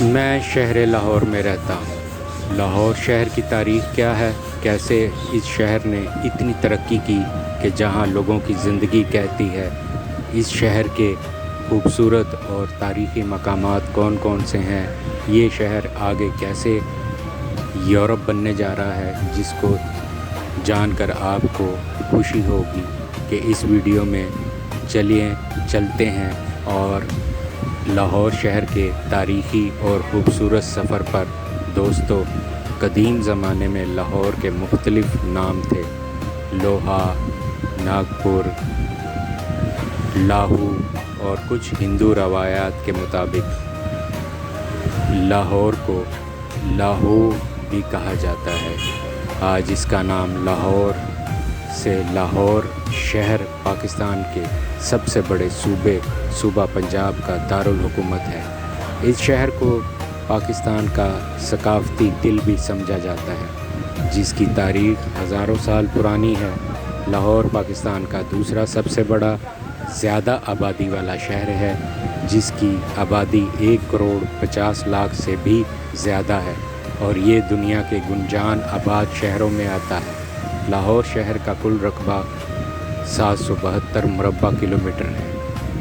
میں شہر لاہور میں رہتا ہوں۔ لاہور شہر کی تاریخ کیا ہے؟ کیسے اس شہر نے اتنی ترقی کی کہ جہاں لوگوں کی زندگی کہتی ہے؟ اس شہر کے خوبصورت اور تاریخی مقامات کون کون سے ہیں؟ یہ شہر آگے کیسے یورپ بننے جا رہا ہے، جس کو جان کر آپ کو خوشی ہوگی کہ اس ویڈیو میں چلتے ہیں اور لاہور شہر کے تاریخی اور خوبصورت سفر پر۔ دوستو، قدیم زمانے میں لاہور کے مختلف نام تھے: لوہا، ناگپور، لاہو، اور کچھ ہندو روایات کے مطابق لاہور کو لاہو بھی کہا جاتا ہے۔ آج اس کا نام لاہور سے لاہور شہر پاکستان کے سب سے بڑے صوبہ پنجاب کا دارالحکومت ہے۔ اس شہر کو پاکستان کا ثقافتی دل بھی سمجھا جاتا ہے، جس کی تاریخ ہزاروں سال پرانی ہے۔ لاہور پاکستان کا دوسرا سب سے بڑا زیادہ آبادی والا شہر ہے، جس کی آبادی 1,50,00,000 سے بھی زیادہ ہے، اور یہ دنیا کے گنجان آباد شہروں میں آتا ہے۔ لاہور شہر کا کل رقبہ 772 مربع کلومیٹر ہے۔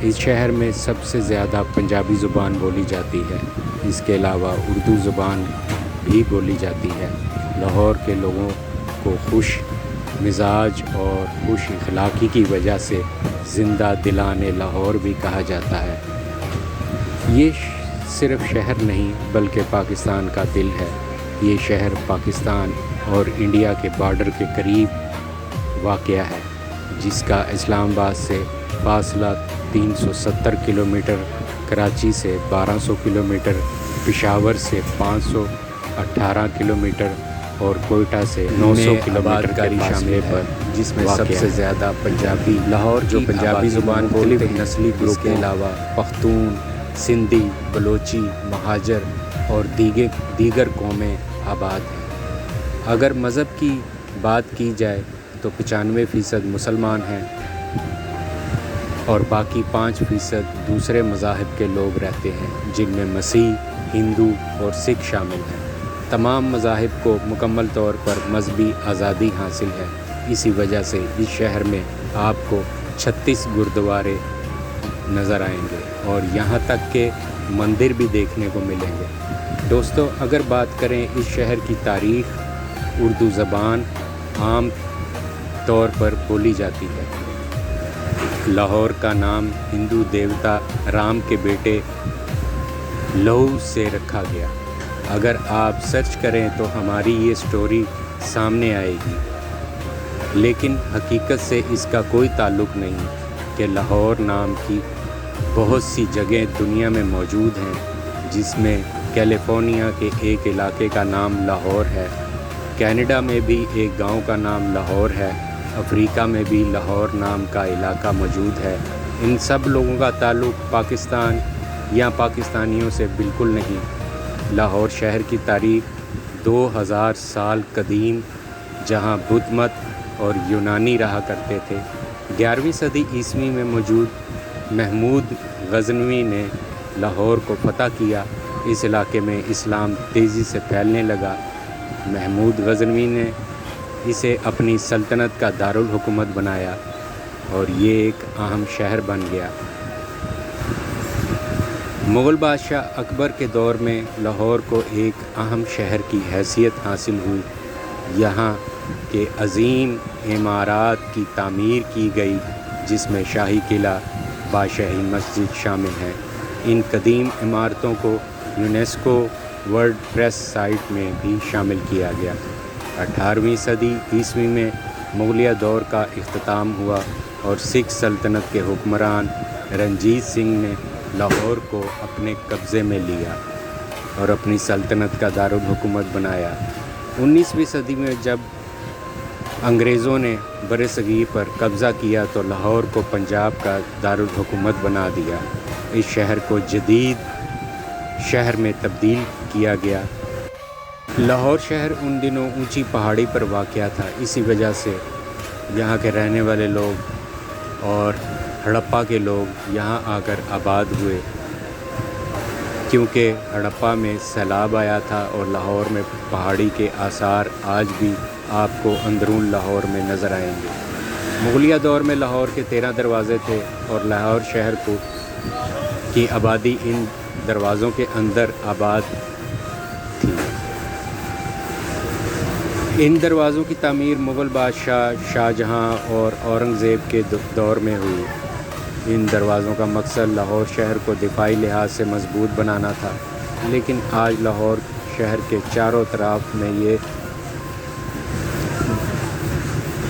اس شہر میں سب سے زیادہ پنجابی زبان بولی جاتی ہے۔ اس کے علاوہ اردو زبان بھی بولی جاتی ہے۔ لاہور کے لوگوں کو خوش مزاج اور خوش اخلاقی کی وجہ سے زندہ دلان لاہور بھی کہا جاتا ہے۔ یہ صرف شہر نہیں بلکہ پاکستان کا دل ہے۔ یہ شہر پاکستان اور انڈیا کے بارڈر کے قریب واقع ہے، جس کا اسلام آباد سے فاصلہ 370 کلومیٹر، کراچی سے 1200 کلومیٹر، پشاور سے 518 کلومیٹر اور کوئٹہ سے 900 کلومیٹر کے فاصلے پر، جس میں سب سے زیادہ پنجابی لاہور جو پنجابی زبان بولتے ہیں، نسلی گروپ کے علاوہ پختون، سندھی، بلوچی، مہاجر اور دیگر قومیں آباد ہیں۔ اگر مذہب کی بات کی جائے تو 95% مسلمان ہیں اور باقی 5% دوسرے مذاہب کے لوگ رہتے ہیں، جن میں مسیح، ہندو اور سکھ شامل ہیں۔ تمام مذاہب کو مکمل طور پر مذہبی آزادی حاصل ہے۔ اسی وجہ سے اس شہر میں آپ کو 36 گردوارے نظر آئیں گے اور یہاں تک کہ مندر بھی دیکھنے کو ملیں گے۔ دوستو، اگر بات کریں اس شہر کی تاریخ، اردو زبان عام طور پر بولی جاتی ہے۔ لاہور کا نام ہندو دیوتا رام کے بیٹے لہو سے رکھا گیا۔ اگر آپ سرچ کریں تو ہماری یہ سٹوری سامنے آئے گی، لیکن حقیقت سے اس کا کوئی تعلق نہیں کہ لاہور نام کی بہت سی جگہیں دنیا میں موجود ہیں، جس میں کیلیفورنیا کے ایک علاقے کا نام لاہور ہے، کینیڈا میں بھی ایک گاؤں کا نام لاہور ہے، افریقہ میں بھی لاہور نام کا علاقہ موجود ہے۔ ان سب لوگوں کا تعلق پاکستان یا پاکستانیوں سے بالکل نہیں۔ لاہور شہر کی تاریخ 2000 سال قدیم، جہاں بدھ مت اور یونانی رہا کرتے تھے۔ 11ویں صدی عیسوی میں موجود محمود غزنوی نے لاہور کو فتح کیا۔ اس علاقے میں اسلام تیزی سے پھیلنے لگا۔ محمود غزنوی نے اسے اپنی سلطنت کا دارالحکومت بنایا اور یہ ایک اہم شہر بن گیا۔ مغل بادشاہ اکبر کے دور میں لاہور کو ایک اہم شہر کی حیثیت حاصل ہوئی۔ یہاں کے عظیم عمارات کی تعمیر کی گئی، جس میں شاہی قلعہ، بادشاہی مسجد شامل ہیں۔ ان قدیم عمارتوں کو یونیسکو ورلڈ ہیریٹیج سائٹ میں بھی شامل کیا گیا۔ 18ویں صدی عیسوی میں مغلیہ دور کا اختتام ہوا اور سکھ سلطنت کے حکمران رنجیت سنگھ نے لاہور کو اپنے قبضے میں لیا اور اپنی سلطنت کا دارالحکومت بنایا۔ 19ویں صدی میں جب انگریزوں نے برصغیر پر قبضہ کیا تو لاہور کو پنجاب کا دارالحکومت بنا دیا۔ اس شہر کو جدید شہر میں تبدیل کیا گیا۔ لاہور شہر ان دنوں اونچی پہاڑی پر واقع تھا، اسی وجہ سے یہاں کے رہنے والے لوگ اور ہڑپا کے لوگ یہاں آ کر آباد ہوئے۔ کیونکہ ہڑپا میں سیلاب آیا تھا اور لاہور میں پہاڑی کے آثار آج بھی آپ کو اندرون لاہور میں نظر آئیں گے۔ مغلیہ دور میں لاہور کے 13 دروازے تھے اور لاہور شہر کی آبادی ان دروازوں کے اندر آباد تھی۔ ان دروازوں کی تعمیر مغل بادشاہ شاہ جہاں اور اورنگزیب کے دور میں ہوئی۔ ان دروازوں کا مقصد لاہور شہر کو دفاعی لحاظ سے مضبوط بنانا تھا، لیکن آج لاہور شہر کے چاروں طرف میں یہ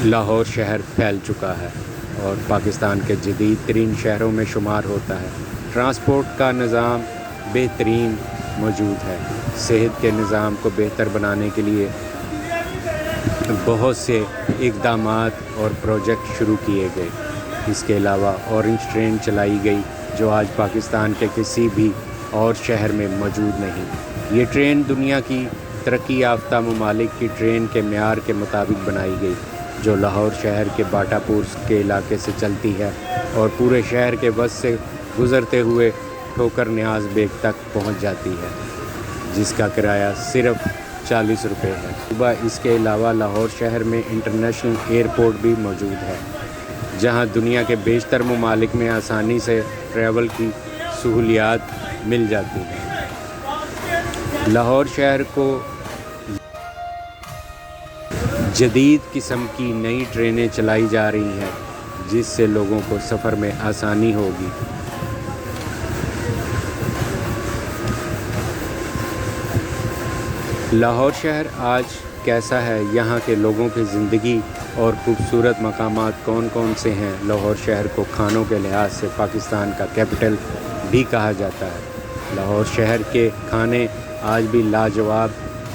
لاہور شہر پھیل چکا ہے اور پاکستان کے جدید ترین شہروں میں شمار ہوتا ہے۔ ٹرانسپورٹ کا نظام بہترین موجود ہے۔ صحت کے نظام کو بہتر بنانے کے لیے بہت سے اقدامات اور پروجیکٹ شروع کیے گئے۔ اس کے علاوہ اورنج ٹرین چلائی گئی جو آج پاکستان کے کسی بھی اور شہر میں موجود نہیں۔ یہ ٹرین دنیا کی ترقی یافتہ ممالک کی ٹرین کے معیار کے مطابق بنائی گئی، جو لاہور شہر کے باٹا پور کے علاقے سے چلتی ہے اور پورے شہر کے وسط سے گزرتے ہوئے ٹھوکر نیاز بیگ تک پہنچ جاتی ہے، جس کا کرایہ صرف 40 روپے ہے۔ صبح اس کے علاوہ لاہور شہر میں انٹرنیشنل ایئرپورٹ بھی موجود ہے، جہاں دنیا کے بیشتر ممالک میں آسانی سے ٹریول کی سہولیات مل جاتی ہیں۔ لاہور شہر کو جدید قسم کی نئی ٹرینیں چلائی جا رہی ہیں، جس سے لوگوں کو سفر میں آسانی ہوگی۔ لاہور شہر آج کیسا ہے؟ یہاں کے لوگوں کی زندگی اور خوبصورت مقامات کون کون سے ہیں؟ لاہور شہر کو کھانوں کے لحاظ سے پاکستان کا کیپٹل بھی کہا جاتا ہے۔ لاہور شہر کے کھانے آج بھی لاجواب۔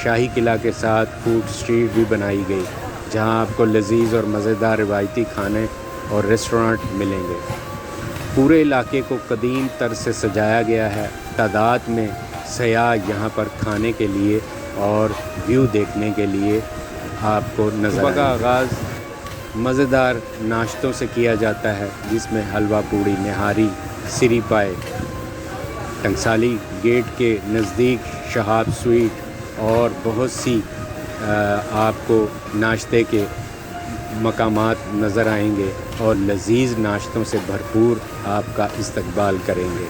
شاہی قلعہ کے ساتھ فوڈ اسٹریٹ بھی بنائی گئی، جہاں آپ کو لذیذ اور مزیدار روایتی کھانے اور ریسٹورانٹ ملیں گے۔ پورے علاقے کو قدیم طرز سے سجایا گیا ہے۔ تعداد میں سیاح یہاں پر کھانے کے لیے اور ویو دیکھنے کے لیے آپ کو نظر آئیں گے۔ صبح کا آغاز مزیدار ناشتوں سے کیا جاتا ہے، جس میں حلوہ پوڑی، نہاری، سری پائے۔ ٹنگسالی گیٹ کے نزدیک شہاب سویٹ اور بہت سی آپ کو ناشتے کے مقامات نظر آئیں گے اور لذیذ ناشتوں سے بھرپور آپ کا استقبال کریں گے۔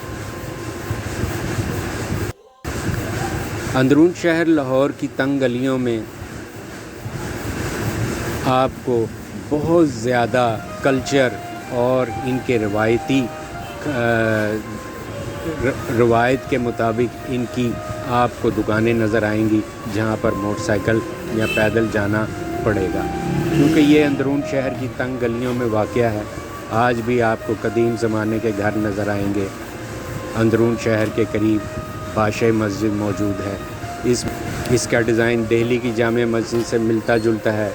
اندرون شہر لاہور کی تنگ گلیوں میں آپ کو بہت زیادہ کلچر اور ان کے روایت کے مطابق ان کی آپ کو دکانیں نظر آئیں گی، جہاں پر موٹر سائیکل یا پیدل جانا پڑے گا، کیونکہ یہ اندرون شہر کی تنگ گلیوں میں واقع ہے۔ آج بھی آپ کو قدیم زمانے کے گھر نظر آئیں گے۔ اندرون شہر کے قریب بادشاہی مسجد موجود ہے۔ اس کا ڈیزائن دہلی کی جامع مسجد سے ملتا جلتا ہے۔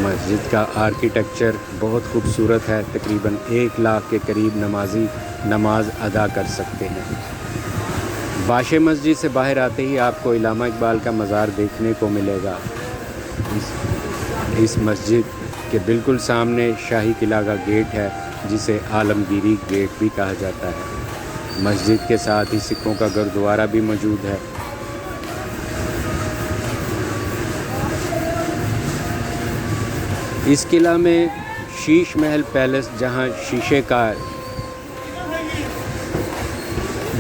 مسجد کا آرکیٹیکچر بہت خوبصورت ہے۔ تقریباً 1 لاکھ کے قریب نمازی نماز ادا کر سکتے ہیں۔ بادشاہی مسجد سے باہر آتے ہی آپ کو علامہ اقبال کا مزار دیکھنے کو ملے گا۔ اس مسجد کے بالکل سامنے شاہی قلعہ کا گیٹ ہے، جسے عالمگیری گیٹ بھی کہا جاتا ہے۔ مسجد کے ساتھ ہی سکھوں کا گرودوارہ بھی موجود ہے۔ اس قلعہ میں شیش محل پیلس، جہاں شیشے کا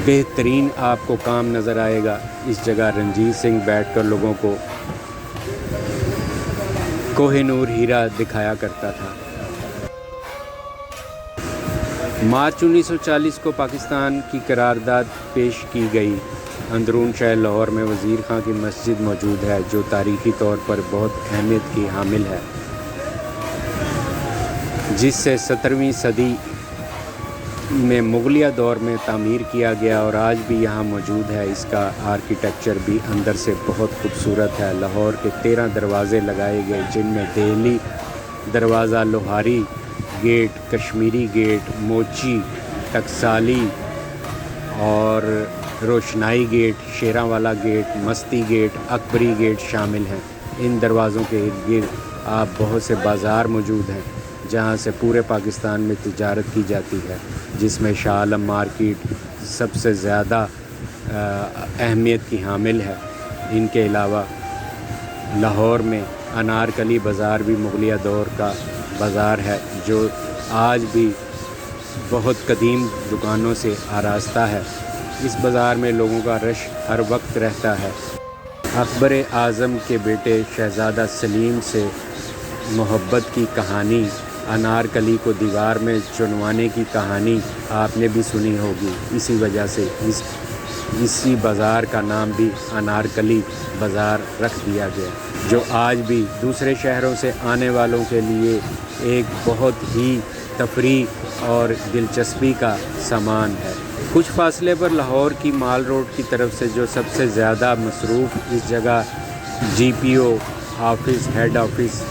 بہترین آپ کو کام نظر آئے گا۔ اس جگہ رنجیت سنگھ بیٹھ کر لوگوں کو کوہ نور ہیرا دکھایا کرتا تھا۔ مارچ 1940 کو پاکستان کی قرارداد پیش کی گئی۔ اندرون شہر لاہور میں وزیر خان کی مسجد موجود ہے، جو تاریخی طور پر بہت اہمیت کی حامل ہے، جس سے 17ویں صدی میں مغلیہ دور میں تعمیر کیا گیا اور آج بھی یہاں موجود ہے۔ اس کا آرکیٹیکچر بھی اندر سے بہت خوبصورت ہے۔ لاہور کے 13 دروازے لگائے گئے، جن میں دہلی دروازہ، لوہاری گیٹ، کشمیری گیٹ، موچی، ٹکسالی اور روشنائی گیٹ، شیراں والا گیٹ، مستی گیٹ، اکبری گیٹ شامل ہیں۔ ان دروازوں کے ارد گرد آپ بہت سے بازار موجود ہیں، جہاں سے پورے پاکستان میں تجارت کی جاتی ہے، جس میں شاہ عالم مارکیٹ سب سے زیادہ اہمیت کی حامل ہے۔ ان کے علاوہ لاہور میں انارکلی بازار بھی مغلیہ دور کا بازار ہے، جو آج بھی بہت قدیم دکانوں سے آراستہ ہے۔ اس بازار میں لوگوں کا رش ہر وقت رہتا ہے۔ اکبر اعظم کے بیٹے شہزادہ سلیم سے محبت کی کہانی، انارکلی کو دیوار میں چنوانے کی کہانی آپ نے بھی سنی ہوگی۔ اسی وجہ سے اسی بازار کا نام بھی انارکلی بازار رکھ دیا گیا، جو آج بھی دوسرے شہروں سے آنے والوں کے لیے ایک بہت ہی تفریح اور دلچسپی کا سامان ہے۔ کچھ فاصلے پر لاہور کی مال روڈ کی طرف سے جو سب سے زیادہ مصروف اس جگہ جی پی او آفس، ہیڈ آفس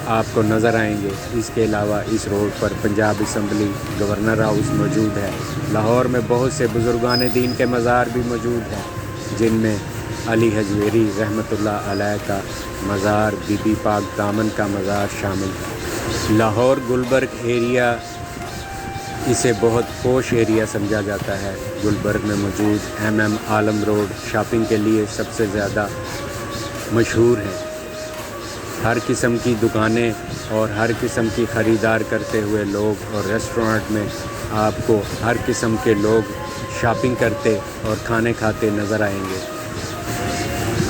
آپ کو نظر آئیں گے۔ اس کے علاوہ اس روڈ پر پنجاب اسمبلی، گورنر ہاؤس موجود ہے۔ لاہور میں بہت سے بزرگان دین کے مزار بھی موجود ہیں، جن میں علی حجویری رحمۃ اللہ علیہ کا مزار، بی بی پاک دامن کا مزار شامل ہے۔ لاہور گلبرگ ایریا، اسے بہت پوش ایریا سمجھا جاتا ہے۔ گلبرگ میں موجود ایم عالم روڈ شاپنگ کے لیے سب سے زیادہ مشہور ہے۔ ہر قسم کی دکانیں اور ہر قسم کی خریدار کرتے ہوئے لوگ، اور ریسٹورنٹ میں آپ کو ہر قسم کے لوگ شاپنگ کرتے اور کھانے کھاتے نظر آئیں گے۔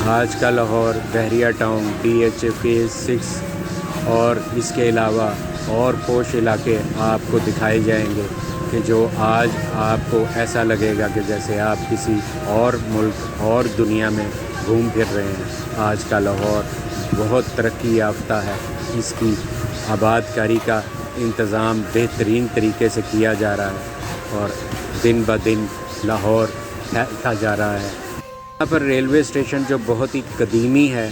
آج کا Lahore Bahria town, D H A phase 6 اور اس کے علاوہ اور پوش علاقے آپ کو دکھائے جائیں گے کہ جو آج آپ کو ایسا لگے گا کہ جیسے آپ کسی اور ملک اور دنیا میں گھوم پھر رہے ہیں۔ آج کا لاہور بہت ترقی یافتہ ہے۔ اس کی آباد کاری کا انتظام بہترین طریقے سے کیا جا رہا ہے اور دن بہ دن لاہور پھیلتا جا رہا ہے۔ یہاں پر ریلوے اسٹیشن جو بہت ہی قدیمی ہے،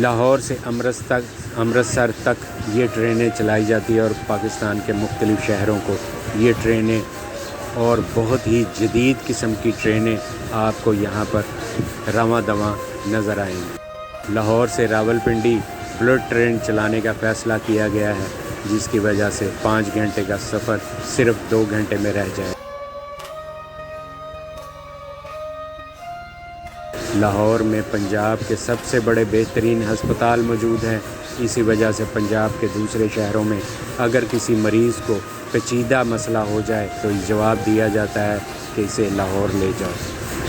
لاہور سے امرتسر تک یہ ٹرینیں چلائی جاتی ہے اور پاکستان کے مختلف شہروں کو یہ ٹرینیں اور بہت ہی جدید قسم کی ٹرینیں آپ کو یہاں پر رواں دواں نظر آئیں گی۔ لاہور سے راولپنڈی بلٹ ٹرین چلانے کا فیصلہ کیا گیا ہے، جس کی وجہ سے 5 گھنٹے کا سفر صرف 2 گھنٹے میں رہ جائے۔ لاہور میں پنجاب کے سب سے بڑے بہترین ہسپتال موجود ہیں۔ اسی وجہ سے پنجاب کے دوسرے شہروں میں اگر کسی مریض کو پیچیدہ مسئلہ ہو جائے تو جواب دیا جاتا ہے کہ اسے لاہور لے جاؤ۔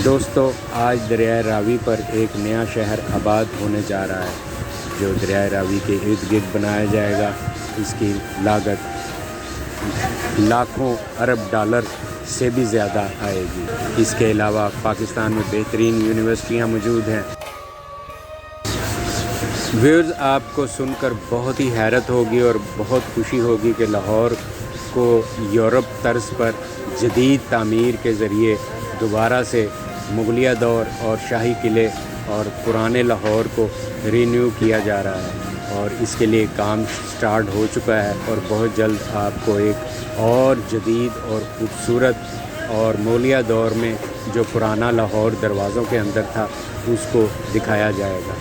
دوستو، آج دریائے راوی پر ایک نیا شہر آباد ہونے جا رہا ہے، جو دریائے راوی کے ارد گرد بنایا جائے گا۔ اس کی لاگت لاکھوں ارب ڈالر سے بھی زیادہ آئے گی۔ اس کے علاوہ پاکستان میں بہترین یونیورسٹیاں موجود ہیں۔ ویورز، آپ کو سن کر بہت ہی حیرت ہوگی اور بہت خوشی ہوگی کہ لاہور کو یورپ طرز پر جدید تعمیر کے ذریعے دوبارہ سے مغلیہ دور اور شاہی قلعے اور پرانے لاہور کو رینیو کیا جا رہا ہے، اور اس کے لیے کام سٹارٹ ہو چکا ہے، اور بہت جلد آپ کو ایک اور جدید اور خوبصورت اور مغلیہ دور میں جو پرانا لاہور دروازوں کے اندر تھا اس کو دکھایا جائے گا۔